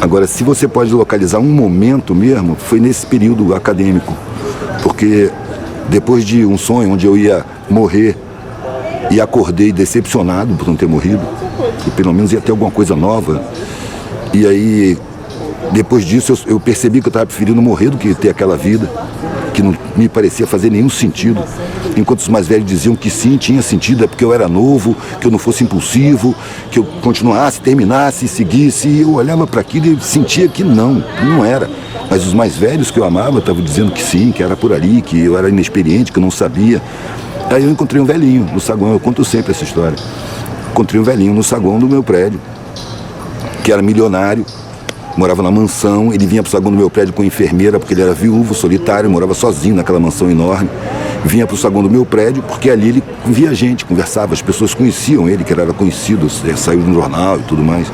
Agora, se você pode localizar um momento mesmo, foi nesse período acadêmico. Porque depois de um sonho onde eu ia morrer e acordei decepcionado por não ter morrido, que pelo menos ia ter alguma coisa nova. E aí, depois disso, eu percebi que eu estava preferindo morrer do que ter aquela vida, que não me parecia fazer nenhum sentido. Enquanto os mais velhos diziam que sim, tinha sentido, é porque eu era novo, que eu não fosse impulsivo, que eu continuasse, terminasse, seguisse. E eu olhava para aquilo e sentia que não era. Mas os mais velhos que eu amava estavam dizendo que sim, que era por ali, que eu era inexperiente, que eu não sabia. Aí eu encontrei um velhinho no saguão, eu conto sempre essa história. Encontrei um velhinho no saguão do meu prédio, que era milionário, morava na mansão. Ele vinha para o saguão do meu prédio com enfermeira, porque ele era viúvo, solitário, morava sozinho naquela mansão enorme. Vinha para o saguão do meu prédio, porque ali ele via gente, conversava, as pessoas conheciam ele, que ele era conhecido, saiu no jornal e tudo mais,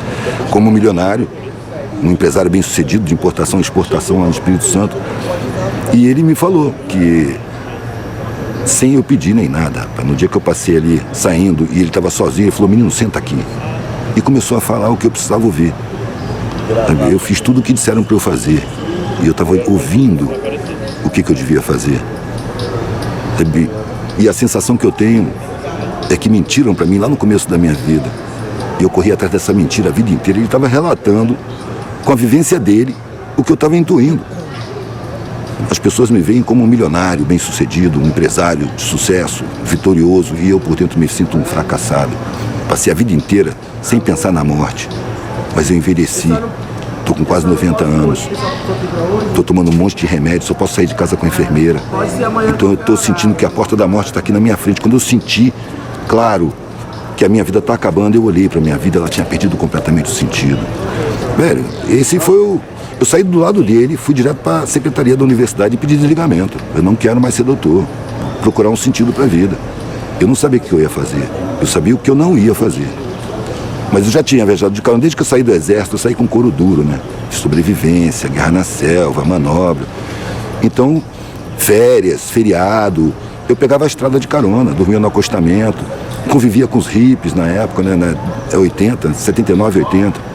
como milionário, um empresário bem sucedido de importação e exportação lá no Espírito Santo. E ele me falou que, sem eu pedir nem nada, no dia que eu passei ali saindo e ele estava sozinho, ele falou: menino, senta aqui. E começou a falar o que eu precisava ouvir. Eu fiz tudo o que disseram para eu fazer. E eu estava ouvindo o que eu devia fazer. E a sensação que eu tenho é que mentiram para mim lá no começo da minha vida. E eu corri atrás dessa mentira a vida inteira. Ele estava relatando, com a vivência dele, o que eu estava intuindo. As pessoas me veem como um milionário, bem-sucedido, um empresário de sucesso, vitorioso, e eu por dentro me sinto um fracassado. Passei a vida inteira sem pensar na morte, mas eu envelheci, estou com quase 90 anos, estou tomando um monte de remédio, só posso sair de casa com a enfermeira. Então eu estou sentindo que a porta da morte está aqui na minha frente. Quando eu senti, claro, que a minha vida está acabando, eu olhei para a minha vida, ela tinha perdido completamente o sentido. Velho, esse foi o... Eu saí do lado dele, fui direto para a secretaria da universidade e pedi desligamento. Eu não quero mais ser doutor, procurar um sentido para a vida. Eu não sabia o que eu ia fazer, eu sabia o que eu não ia fazer. Mas eu já tinha viajado de carona, desde que eu saí do exército, eu saí com couro duro, né? De sobrevivência, guerra na selva, manobra. Então, férias, feriado, eu pegava a estrada de carona, dormia no acostamento, convivia com os hippies na época, né? 80, 79, 80.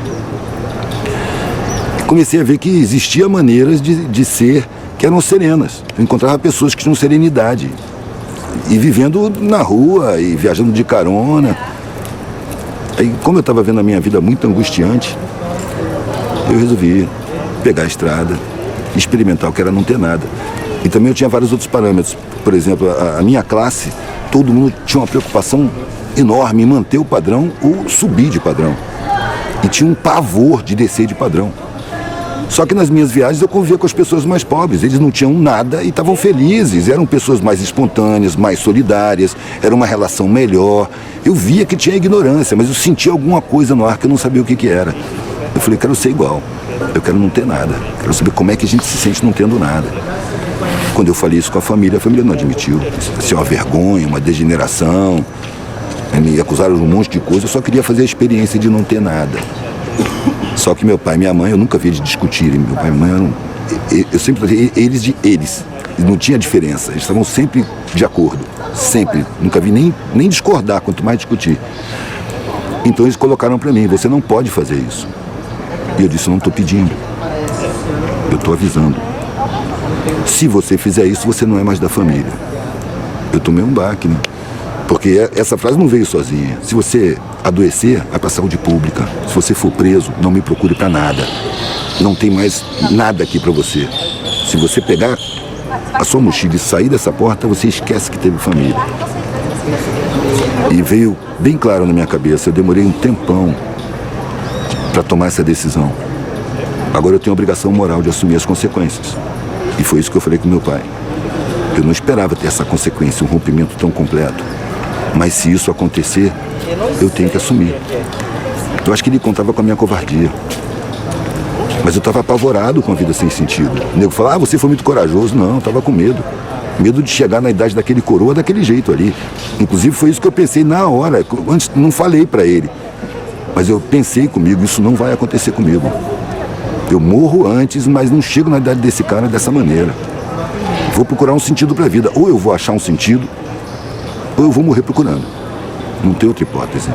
Comecei a ver que existia maneiras de ser que eram serenas. Eu encontrava pessoas que tinham serenidade. E vivendo na rua, e viajando de carona. Aí, como eu estava vendo a minha vida muito angustiante, eu resolvi pegar a estrada, experimentar o que era não ter nada. E também eu tinha vários outros parâmetros. Por exemplo, a minha classe, todo mundo tinha uma preocupação enorme em manter o padrão ou subir de padrão. E tinha um pavor de descer de padrão. Só que nas minhas viagens eu convivia com as pessoas mais pobres. Eles não tinham nada e estavam felizes. Eram pessoas mais espontâneas, mais solidárias. Era uma relação melhor. Eu via que tinha ignorância, mas eu sentia alguma coisa no ar que eu não sabia o que era. Eu falei: quero ser igual. Eu quero não ter nada. Quero saber como é que a gente se sente não tendo nada. Quando eu falei isso com a família não admitiu. Isso é uma vergonha, uma degeneração. Me acusaram de um monte de coisa. Eu só queria fazer a experiência de não ter nada. Só que meu pai e minha mãe, eu nunca vi eles discutirem. Meu pai e minha mãe eram... Eu sempre falei eles de eles. Não tinha diferença. Eles estavam sempre de acordo. Sempre. Nunca vi nem discordar, quanto mais discutir. Então eles colocaram para mim: você não pode fazer isso. E eu disse: eu não estou pedindo. Eu estou avisando. Se você fizer isso, você não é mais da família. Eu tomei um baque, né? Porque essa frase não veio sozinha. Se você adoecer, vai para a saúde pública. Se você for preso, não me procure para nada. Não tem mais nada aqui para você. Se você pegar a sua mochila e sair dessa porta, você esquece que teve família. E veio bem claro na minha cabeça. Eu demorei um tempão para tomar essa decisão. Agora eu tenho a obrigação moral de assumir as consequências. E foi isso que eu falei com meu pai. Eu não esperava ter essa consequência, um rompimento tão completo. Mas se isso acontecer, eu tenho que assumir. Eu acho que ele contava com a minha covardia. Mas eu estava apavorado com a vida sem sentido. O nego falava: você foi muito corajoso. Não, eu estava com medo. Medo de chegar na idade daquele coroa daquele jeito ali. Inclusive foi isso que eu pensei na hora. Antes não falei para ele. Mas eu pensei comigo: isso não vai acontecer comigo. Eu morro antes, mas não chego na idade desse cara dessa maneira. Vou procurar um sentido para a vida. Ou eu vou achar um sentido, ou eu vou morrer procurando. Não tem outra hipótese.